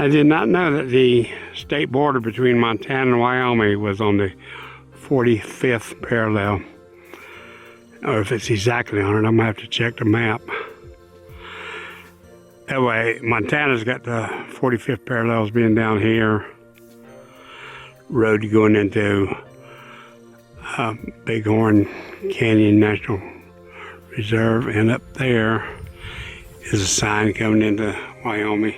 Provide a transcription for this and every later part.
I did not know that the state border between Montana and Wyoming was on the 45th parallel. Or if it's exactly on it, I'm going to have to check the map. That way, Montana's got the 45th parallels being down here. Road going into Bighorn Canyon National Reserve, and up there is a sign coming into Wyoming.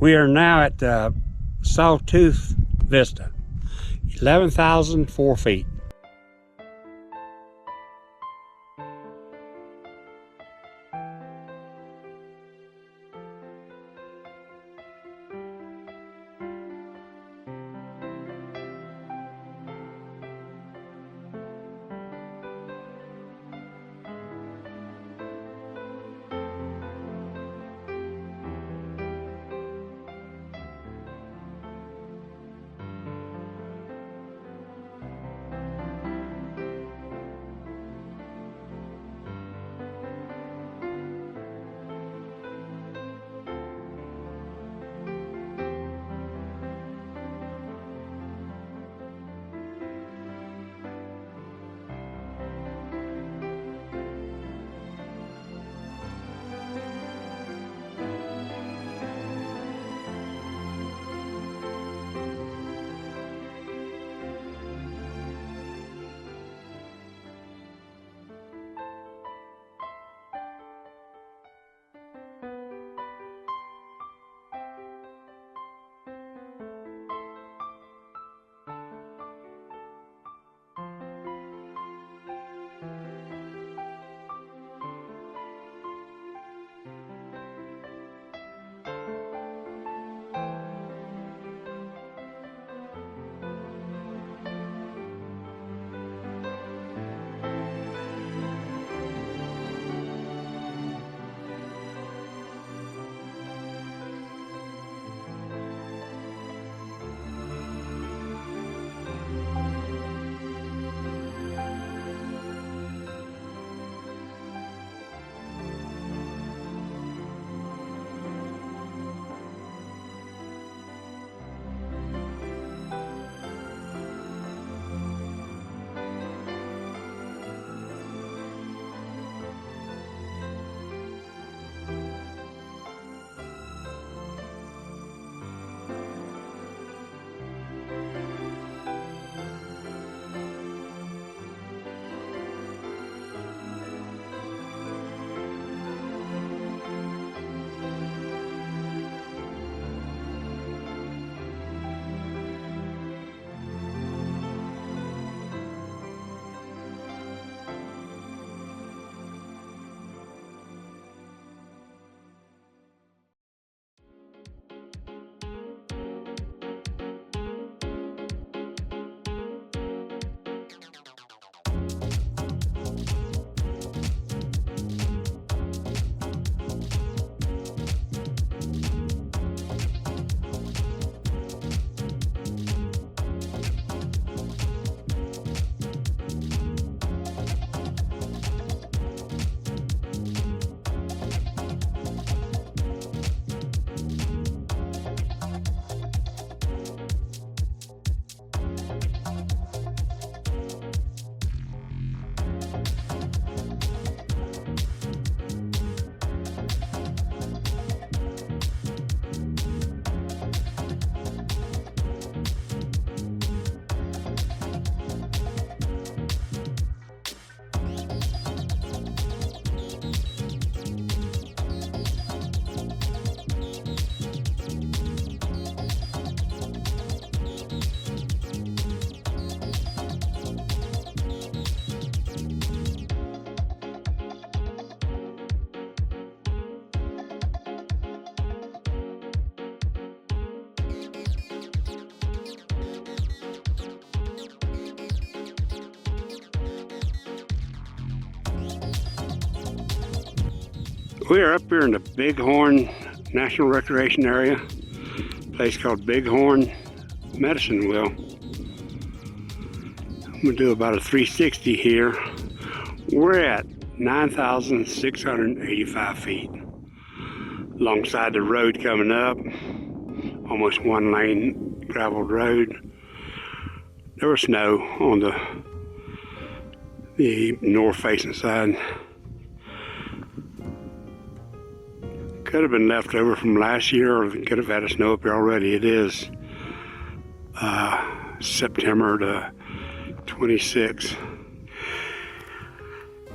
We are now at Sawtooth Vista, 11,004 feet. We are up here in the Bighorn National Recreation Area, a place called Bighorn Medicine Wheel. I'm going to do about a 360 here. We're at 9,685 feet. Alongside the road coming up, almost one lane graveled road. There was snow on the north facing side. Could have been left over from last year, or could have had a snow up here already. It is September the 26th.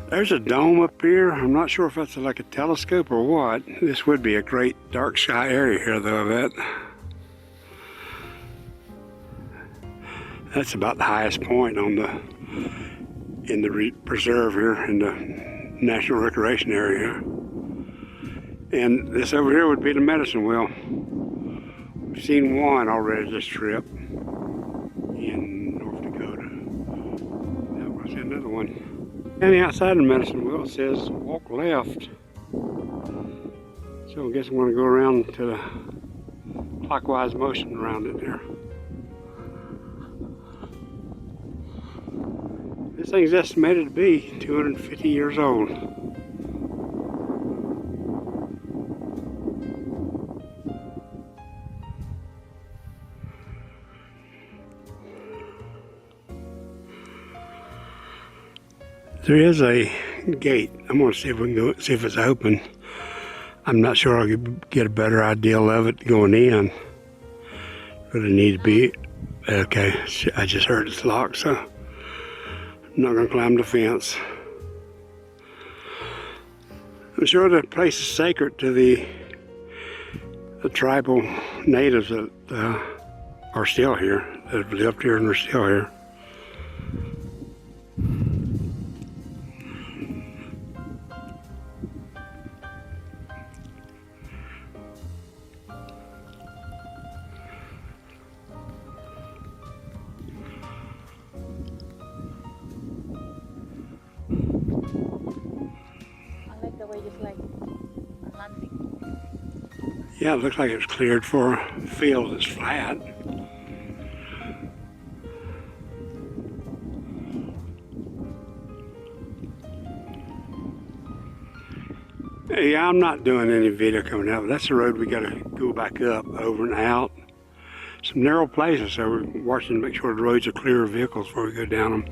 There's a dome up here. I'm not sure if that's like a telescope or what. This would be a great dark sky area here though, I bet. That's about the highest point on in the preserve here, in the National Recreation Area. And this over here would be the medicine wheel. We've seen one already this trip in North Dakota. That was another one. And the outside of the medicine wheel it says walk left. So I guess I'm going to go around to the clockwise motion around it there. This thing's estimated to be 250 years old. There is a gate. I'm going to see if we can go see if it's open. I'm not sure I could get a better idea of it going in. But it need to be okay. I just heard it's locked, so I'm not going to climb the fence. I'm sure the place is sacred to the tribal natives that are still here, that have lived here and are still here. Yeah, it looks like it was cleared for a field that's flat. Yeah, I'm not doing any video coming out, but that's the road we gotta go back up, over and out. Some narrow places, so we're watching to make sure the roads are clear of vehicles before we go down them.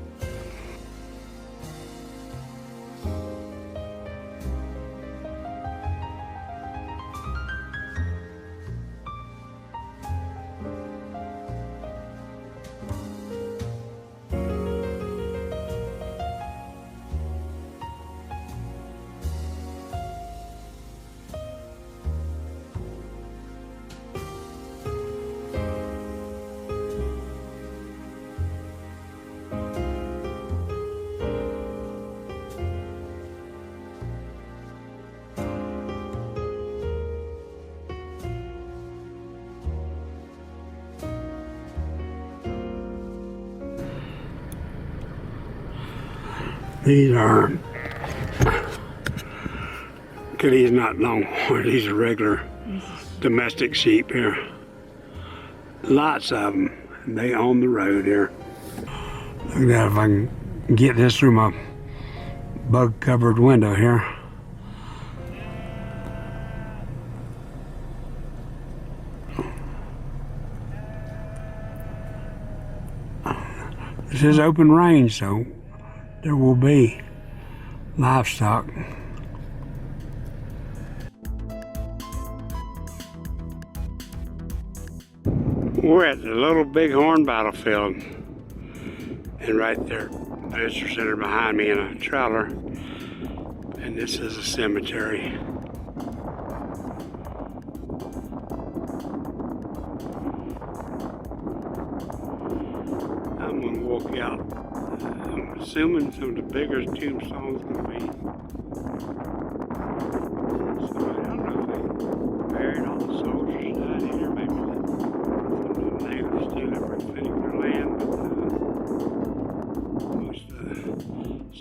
These are, these not longhorn, these are regular domestic sheep here. Lots of them, and they own the road here. Look at that, if I can get this through my bug covered window here. This is open range, so there will be livestock. We're at the Little Bighorn battlefield, and right there, visitor center behind me in a trailer, and this is a cemetery. I'm gonna walk out. I'm assuming some of the bigger tombstones gonna be. So I don't know if they buried all the soldiers out here, maybe some of the natives still ever defending their land, but most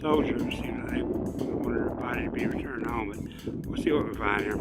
soldiers, you know, they want everybody to be returned home. But we'll see what we find here.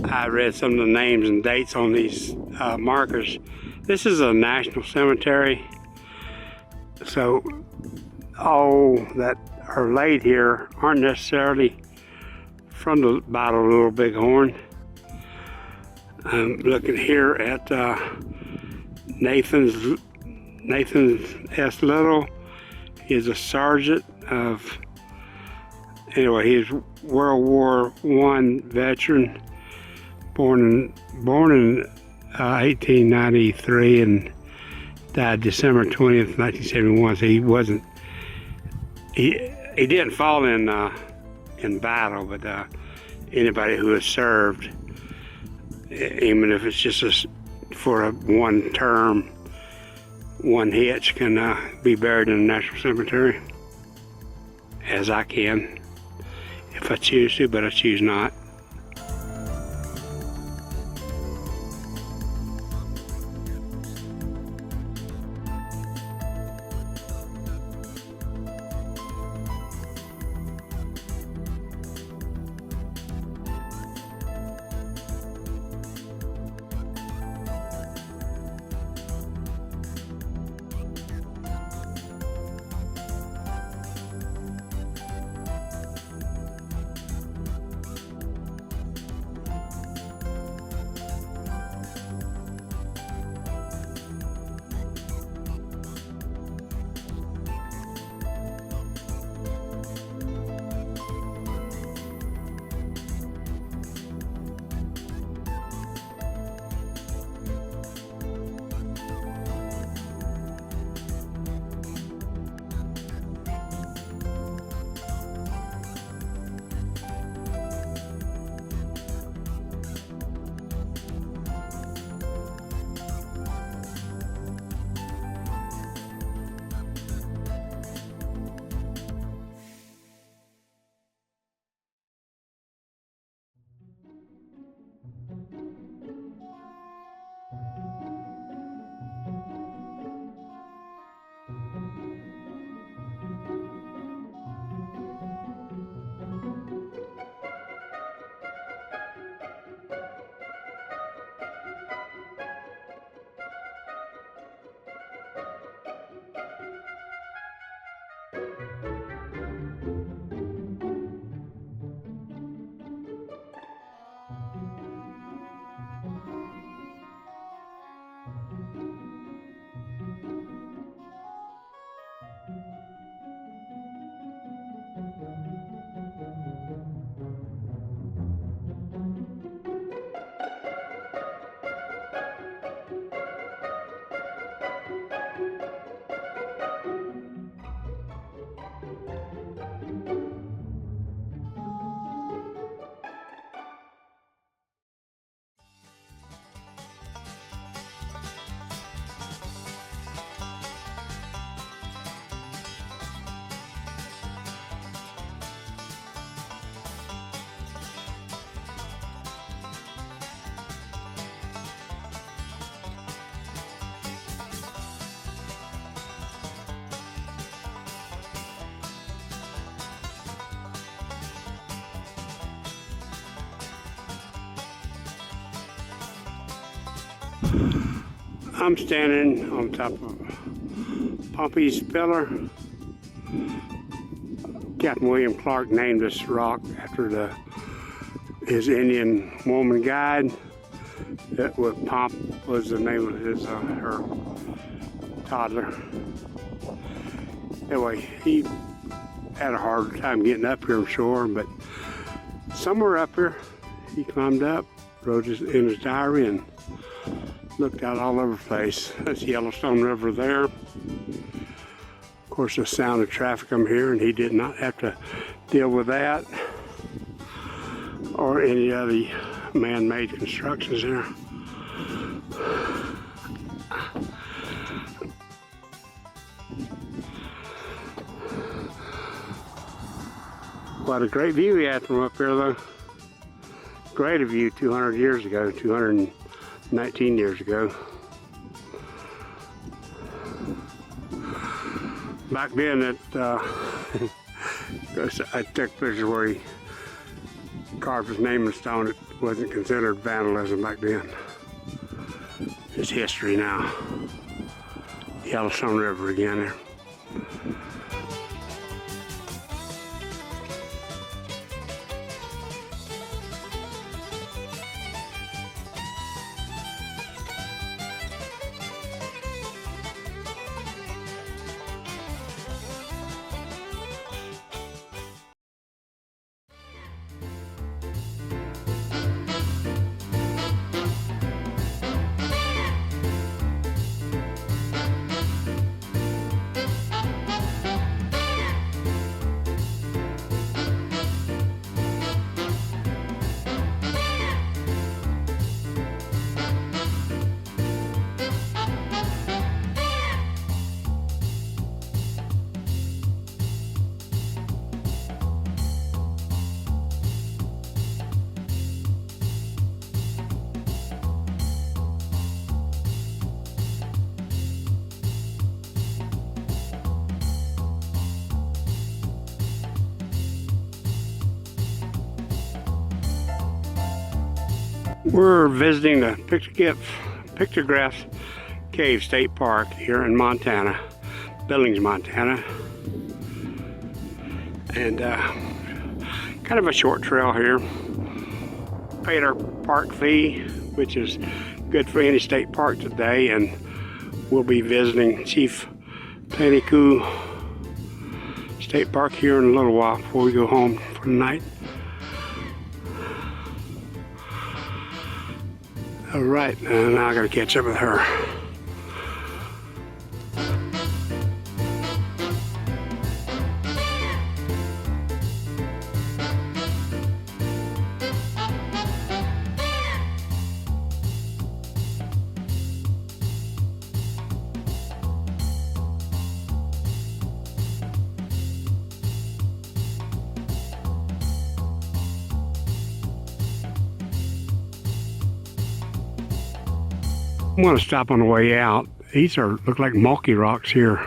I read some of the names and dates on these markers. This is a national cemetery, so all that are laid here aren't necessarily from the Battle of Little Bighorn. I'm looking here at Nathan S. Little. He's a sergeant of, anyway, he's World War I veteran, born in 1893 and died December 20th, 1971. So he didn't fall in battle, but anybody who has served, even if it's just for one term, one hitch, can be buried in a national cemetery, as I can, if I choose to, but I choose not. I'm standing on top of Pompey's pillar. Captain William Clark named this rock after his Indian woman guide. That was Pomp was the name of his her toddler. Anyway, he had a hard time getting up here, I'm sure, but somewhere up here he climbed up, wrote in his diary, and looked out all over the place. That's Yellowstone River there. Of course, the sound of traffic I'm hearing, he did not have to deal with that or any other man-made constructions there. What a great view he had from up here, though. Great view 200 years ago, 219 years ago. Back then, I took pictures where he carved his name in stone. It wasn't considered vandalism back then. is history now. Yellowstone River again there. We're visiting the Pictographs Cave State Park here in Montana, Billings, Montana. And kind of a short trail here. Paid our park fee, which is good for any state park today, and we'll be visiting Chief Paniku State Park here in a little while before we go home for the night. All right, and now I gotta catch up with her. I'm going to stop on the way out. These look like mulky rocks here.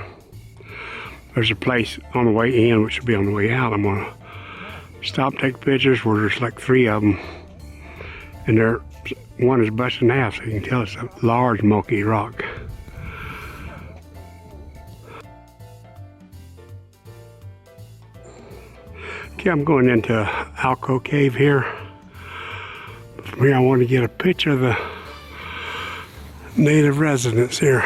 There's a place on the way in, which will be on the way out. I'm going to stop, take pictures where there's like 3 of them. And one is busted in half, so you can tell it's a large mulky rock. Okay, I'm going into Alco Cave here. From here I want to get a picture of the native residents here.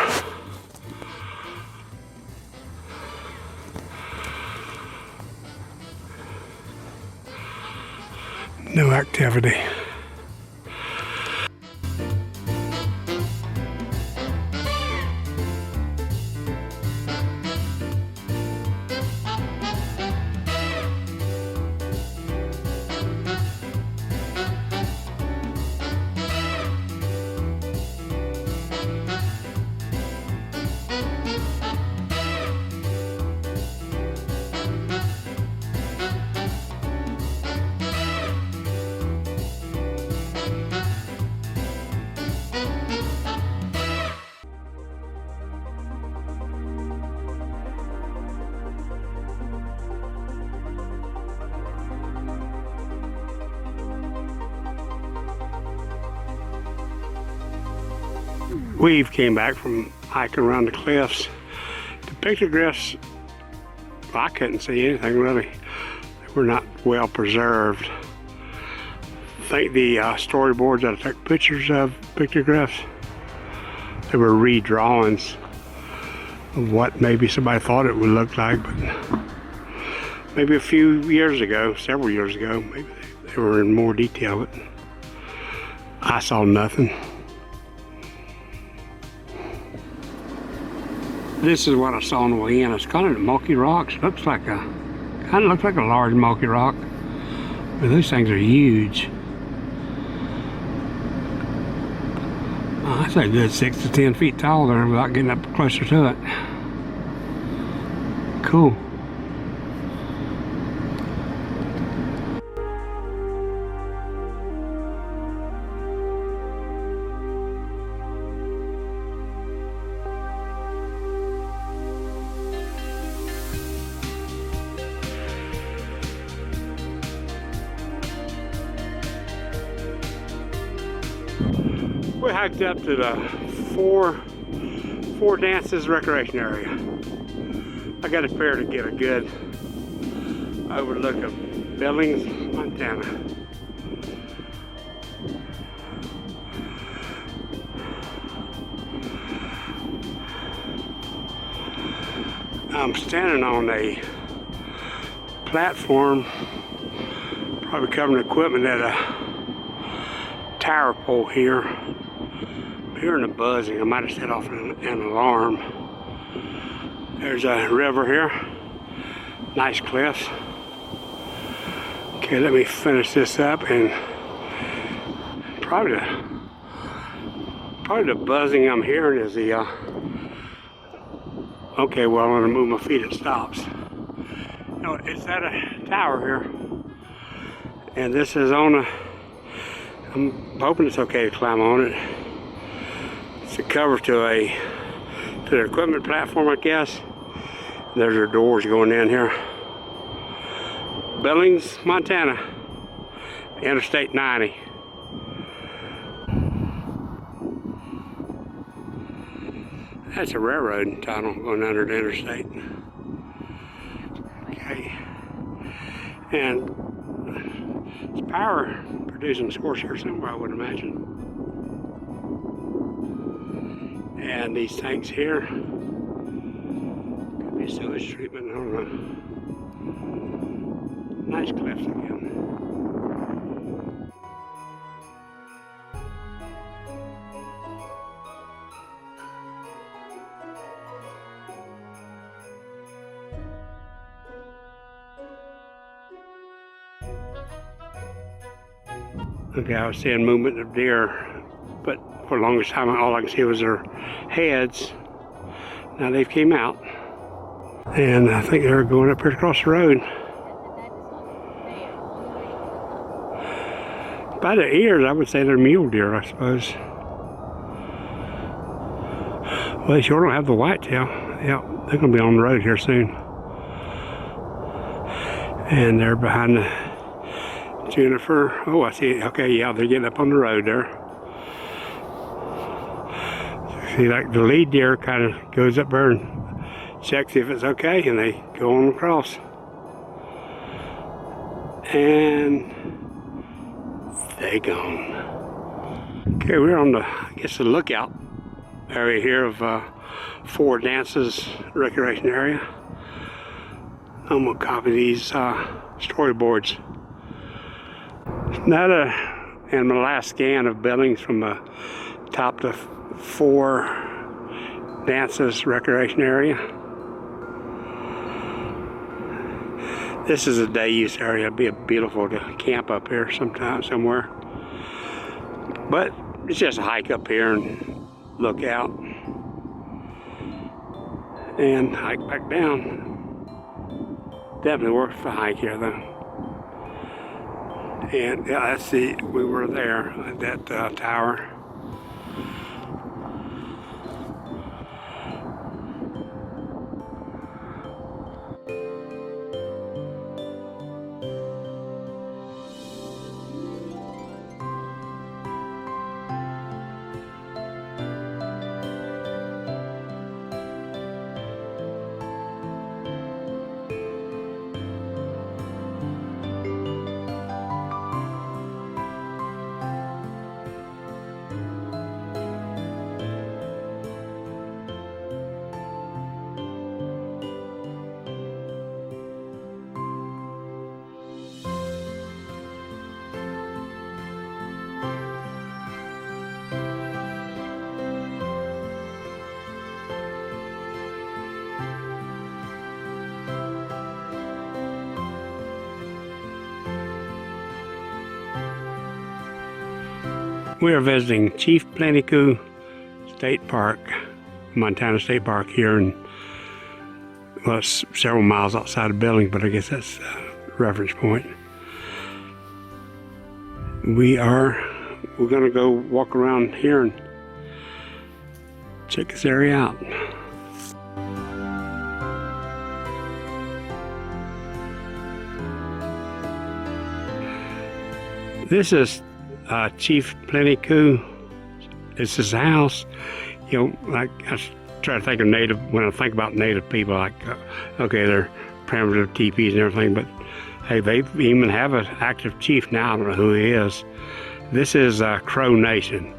No activity. We've came back from hiking around the cliffs. The pictographs, I couldn't see anything really. They were not well preserved. I think the storyboards that I took pictures of pictographs, they were redrawings of what maybe somebody thought it would look like, but maybe a few years ago, several years ago, maybe they were in more detail, but I saw nothing. This is what I saw on the way in. It's kind of mulky rocks. Kind of looks like a large mulky rock. But those things are huge. That's a good 6 to 10 feet tall there without getting up closer to it. Cool. We hiked up to the four dances recreation area. I got up here to get a good overlook of Billings, Montana. I'm standing on a platform, probably covering equipment at a tower pole here. I'm hearing a buzzing. I might have set off an alarm. There's a river here. Nice cliffs. Okay, let me finish this up, and probably the buzzing I'm hearing is the okay, well, I'm gonna move my feet, it stops. No, it's at a tower here, and this is on a, I'm hoping it's okay to climb on it. It's a cover to the equipment platform, I guess. There's our doors going in here. Billings, Montana, Interstate 90. That's a railroad tunnel going under the interstate. Okay. And it's power producing source here somewhere, I would imagine. And these tanks here could be sewage treatment, I don't know. Nice cliffs again. Okay, I was seeing movement of deer, but for the longest time all I could see was their heads. Now they've came out, and I think they're going up here across the road. By their ears, I would say they're mule deer, I suppose. Well, they sure don't have the whitetail. Yeah, they're going to be on the road here soon. And they're behind the juniper. Oh, I see. Okay, yeah, they're getting up on the road there. See, like the lead deer kind of goes up there and checks if it's okay, and they go on across. And they gone. Okay, we're on the, I guess, the lookout area here of Four Dances recreation area. I'm gonna copy these storyboards. And my last scan of Billings from the top to Four Dances recreation area. This is a day use area. It'd be beautiful to camp up here sometime, somewhere. But it's just a hike up here and look out. And hike back down. Definitely worth the hike here though. And yeah, let's see, we were there at that tower. We are visiting Chief Plantico State Park, Montana State Park here in, well, it's several miles outside of Billings, but I guess that's a reference point. We're gonna go walk around here and check this area out. This is Chief Plantico. It's his house. you know, like try to think of native, when I think about native people, like, okay, they're primitive teepees and everything, but hey, they even have an active chief now. I don't know who he is. This is Crow Nation,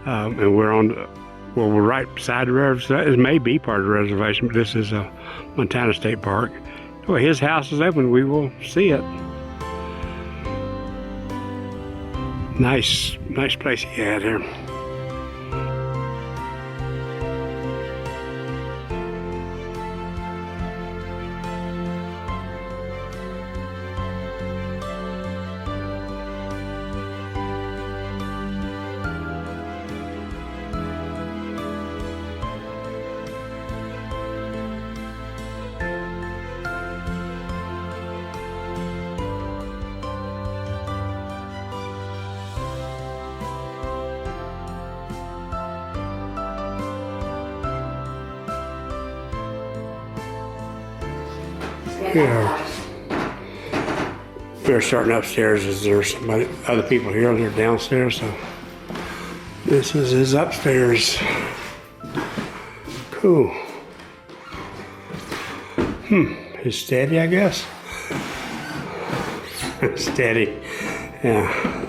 and we're right beside the reservation. It may be part of the reservation, but this is Montana State Park. Well, his house is open. We will see it. Nice place he had here. Yeah. We're starting upstairs. Is there other people here? They're downstairs. So this is his upstairs. Cool. It's steady, I guess. Steady. Yeah.